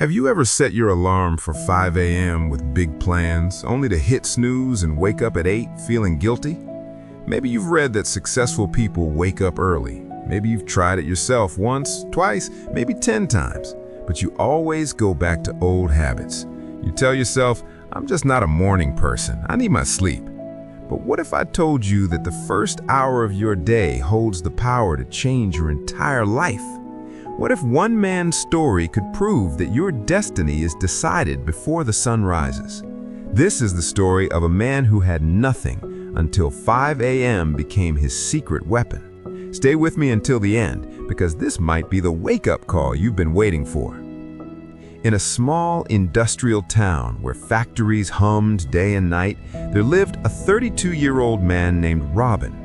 Have you ever set your alarm for 5 a.m. with big plans, only to hit snooze and wake up at 8 feeling guilty? Maybe you've read that successful people wake up early. Maybe you've tried it yourself once, twice, maybe 10 times, but you always go back to old habits. You tell yourself, I'm just not a morning person, I need my sleep. But what if I told you that the first hour of your day holds the power to change your entire life? What if one man's story could prove that your destiny is decided before the sun rises? This is the story of a man who had nothing until 5 a.m. became his secret weapon. Stay with me until the end, because this might be the wake-up call you've been waiting for. In a small industrial town where factories hummed day and night, there lived a 32-year-old man named Robin.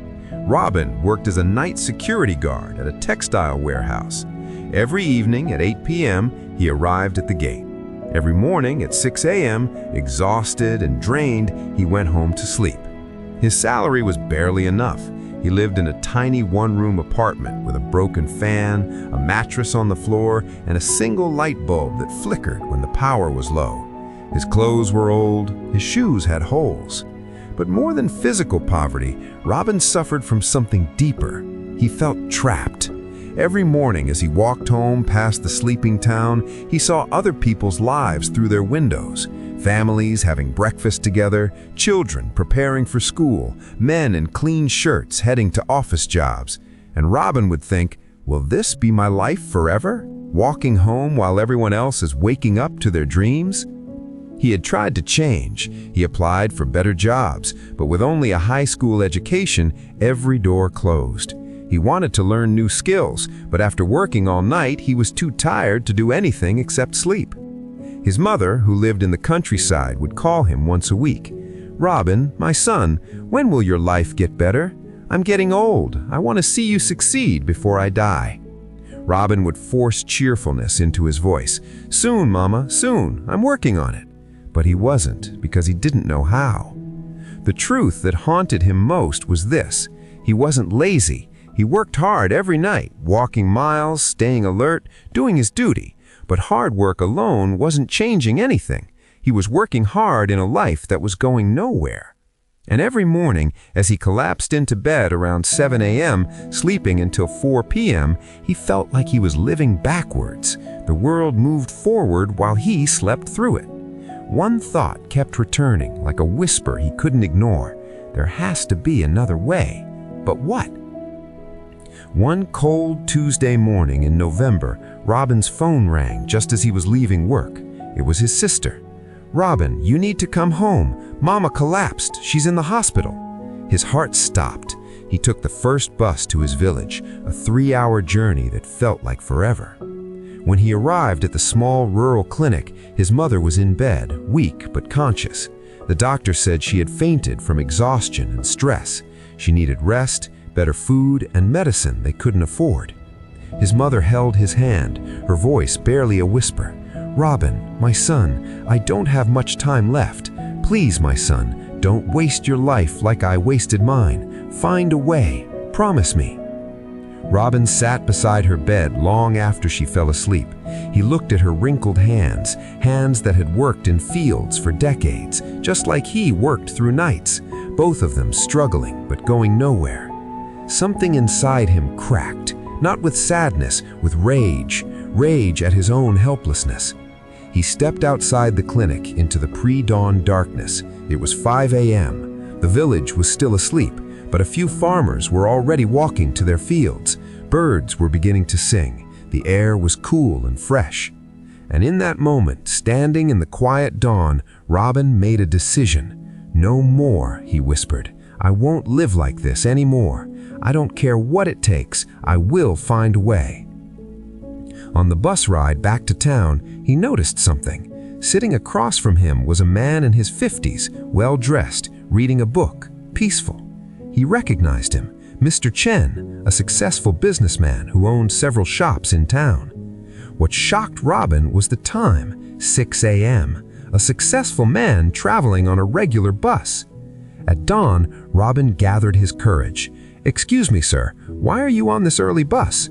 Robin worked as a night security guard at a textile warehouse. Every evening at 8 p.m., he arrived at the gate. Every morning at 6 a.m., exhausted and drained, he went home to sleep. His salary was barely enough. He lived in a tiny one-room apartment with a broken fan, a mattress on the floor, and a single light bulb that flickered when the power was low. His clothes were old, his shoes had holes. But more than physical poverty, Robin suffered from something deeper. He felt trapped. Every morning as he walked home past the sleeping town, he saw other people's lives through their windows. Families having breakfast together, children preparing for school, men in clean shirts heading to office jobs. And Robin would think, will this be my life forever? Walking home while everyone else is waking up to their dreams? He had tried to change. He applied for better jobs, but with only a high school education, every door closed. He wanted to learn new skills, but after working all night, he was too tired to do anything except sleep. His mother, who lived in the countryside, would call him once a week. "Robin, my son, when will your life get better? I'm getting old. I want to see you succeed before I die." Robin would force cheerfulness into his voice. "Soon, Mama, soon. I'm working on it." But he wasn't, because he didn't know how. The truth that haunted him most was this: he wasn't lazy. He worked hard every night, walking miles, staying alert, doing his duty. But hard work alone wasn't changing anything. He was working hard in a life that was going nowhere. And every morning, as he collapsed into bed around 7 a.m., sleeping until 4 p.m., he felt like he was living backwards. The world moved forward while he slept through it. One thought kept returning, like a whisper he couldn't ignore. There has to be another way. But what? One cold Tuesday morning in November, Robin's phone rang just as he was leaving work. It was his sister. "Robin, you need to come home. Mama collapsed. She's in the hospital." His heart stopped. He took the first bus to his village, a 3-hour journey that felt like forever. When he arrived at the small rural clinic, his mother was in bed, weak but conscious. The doctor said she had fainted from exhaustion and stress. She needed rest, better food, and medicine they couldn't afford. His mother held his hand, her voice barely a whisper. "Robin, my son, I don't have much time left. Please, my son, don't waste your life like I wasted mine. Find a way. Promise me." Robin sat beside her bed long after she fell asleep. He looked at her wrinkled hands, hands that had worked in fields for decades, just like he worked through nights, both of them struggling but going nowhere. Something inside him cracked, not with sadness, with rage at his own helplessness. He stepped outside the clinic into the pre-dawn darkness. It was 5 a.m. The village was still asleep, but a few farmers were already walking to their fields. Birds were beginning to sing. The air was cool and fresh. And in that moment, standing in the quiet dawn, Robin made a decision. "No more," he whispered. "I won't live like this anymore. I don't care what it takes. I will find a way." On the bus ride back to town, he noticed something. Sitting across from him was a man in his 50s, well-dressed, reading a book, peaceful. He recognized him, Mr. Chen, a successful businessman who owned several shops in town. What shocked Robin was the time, 6 a.m., a successful man traveling on a regular bus. At dawn, Robin gathered his courage. "Excuse me, sir, why are you on this early bus?"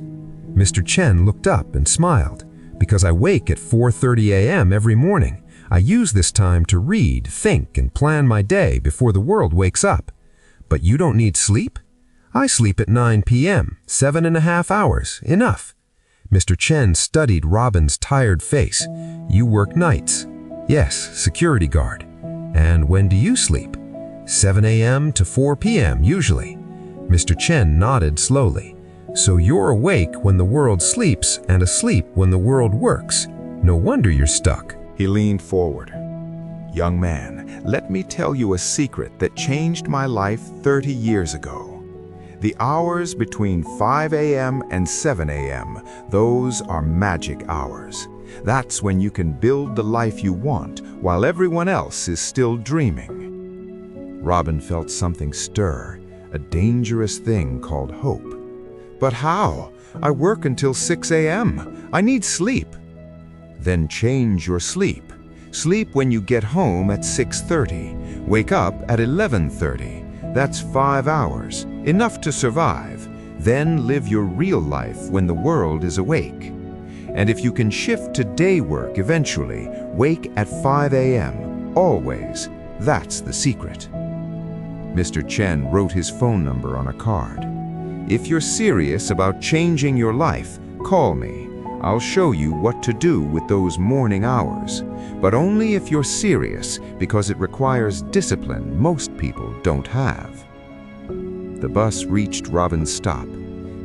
Mr. Chen looked up and smiled. Because I wake at 4:30 a.m. every morning. I use this time to read, think, and plan my day before the world wakes up. But you don't need sleep? I sleep at 9 p.m., 7.5 hours, enough. Mr. Chen studied Robin's tired face. You work nights. Yes, security guard. And when do you sleep? 7 a.m. to 4 p.m. usually. Mr. Chen nodded slowly. So you're awake when the world sleeps and asleep when the world works. No wonder you're stuck. He leaned forward. Young man, let me tell you a secret that changed my life 30 years ago. The hours between 5 a.m. and 7 a.m., those are magic hours. That's when you can build the life you want while everyone else is still dreaming. Robin felt something stir, a dangerous thing called hope. But how? I work until 6 a.m. I need sleep. Then change your sleep. Sleep when you get home at 6:30. Wake up at 11:30. That's 5 hours, enough to survive. Then live your real life when the world is awake. And if you can shift to day work eventually, wake at 5 a.m. Always. That's the secret. Mr. Chen wrote his phone number on a card. If you're serious about changing your life, call me. I'll show you what to do with those morning hours. But only if you're serious, because it requires discipline most people don't have. The bus reached Robin's stop.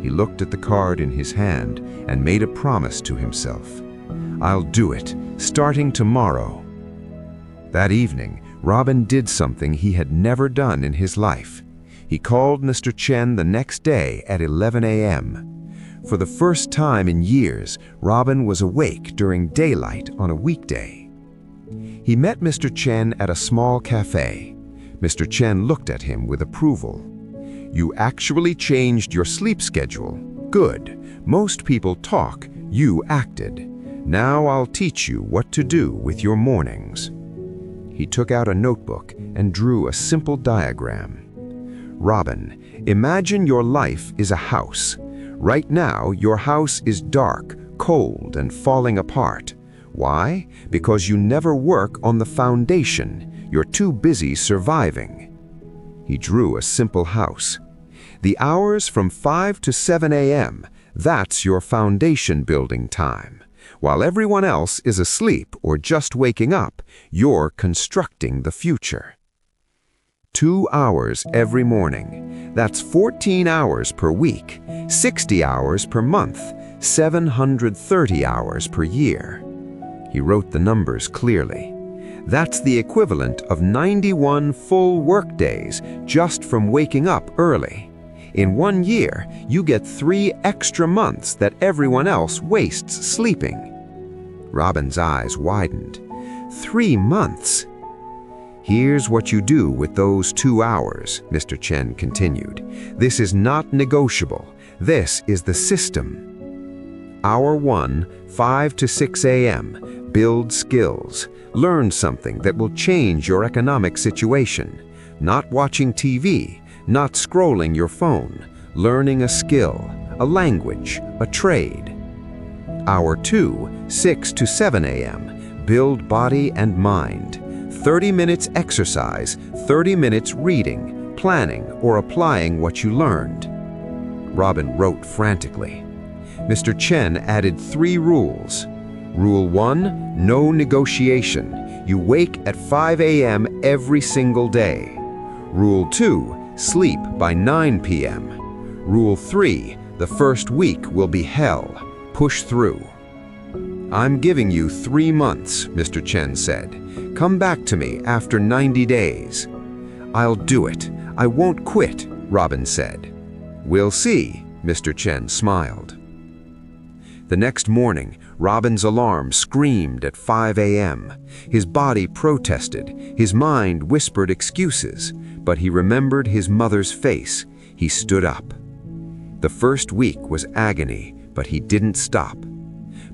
He looked at the card in his hand and made a promise to himself. I'll do it, starting tomorrow. That evening, Robin did something he had never done in his life. He called Mr. Chen the next day at 11 a.m. For the first time in years, Robin was awake during daylight on a weekday. He met Mr. Chen at a small cafe. Mr. Chen looked at him with approval. You actually changed your sleep schedule. Good. Most people talk, you acted. Now I'll teach you what to do with your mornings. He took out a notebook and drew a simple diagram. Robin, imagine your life is a house. Right now, your house is dark, cold, and falling apart. Why? Because you never work on the foundation. You're too busy surviving. He drew a simple house. The hours from 5 to 7 a.m., that's your foundation building time. While everyone else is asleep or just waking up, you're constructing the future. 2 hours every morning. That's 14 hours per week, 60 hours per month, 730 hours per year. He wrote the numbers clearly. That's the equivalent of 91 full workdays just from waking up early. In 1 year, you get 3 extra months that everyone else wastes sleeping. Robin's eyes widened. 3 months? Here's what you do with those 2 hours, Mr. Chen continued. This is not negotiable. This is the system. Hour 1, 5 to 6 a.m. Build skills. Learn something that will change your economic situation. Not watching TV, not scrolling your phone. Learning a skill, a language, a trade. Hour 2, 6 to 7 a.m. Build body and mind. 30 minutes exercise, 30 minutes reading, planning, or applying what you learned. Robin wrote frantically. Mr. Chen added 3 rules. Rule 1, no negotiation. You wake at 5 a.m. every single day. Rule 2, sleep by 9 p.m. Rule 3, the first week will be hell. Push through. I'm giving you 3 months, Mr. Chen said. Come back to me after 90 days. I'll do it. I won't quit, Robin said. We'll see, Mr. Chen smiled. The next morning, Robin's alarm screamed at 5 a.m. His body protested, his mind whispered excuses, but he remembered his mother's face. He stood up. The first week was agony, but he didn't stop.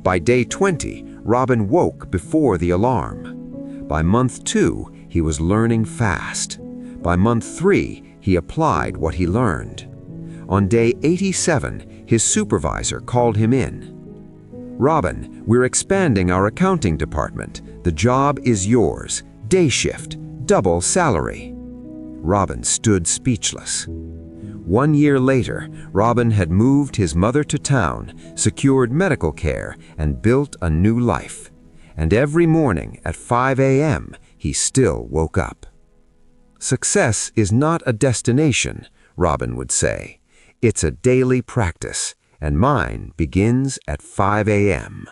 By day 20, Robin woke before the alarm. By month 2, he was learning fast. By month 3, he applied what he learned. On day 87, his supervisor called him in. "Robin, we're expanding our accounting department. The job is yours. Day shift, double salary." Robin stood speechless. 1 year later, Robin had moved his mother to town, secured medical care, and built a new life. And every morning at 5 a.m., he still woke up. "Success is not a destination," Robin would say. "It's a daily practice, and mine begins at 5 a.m."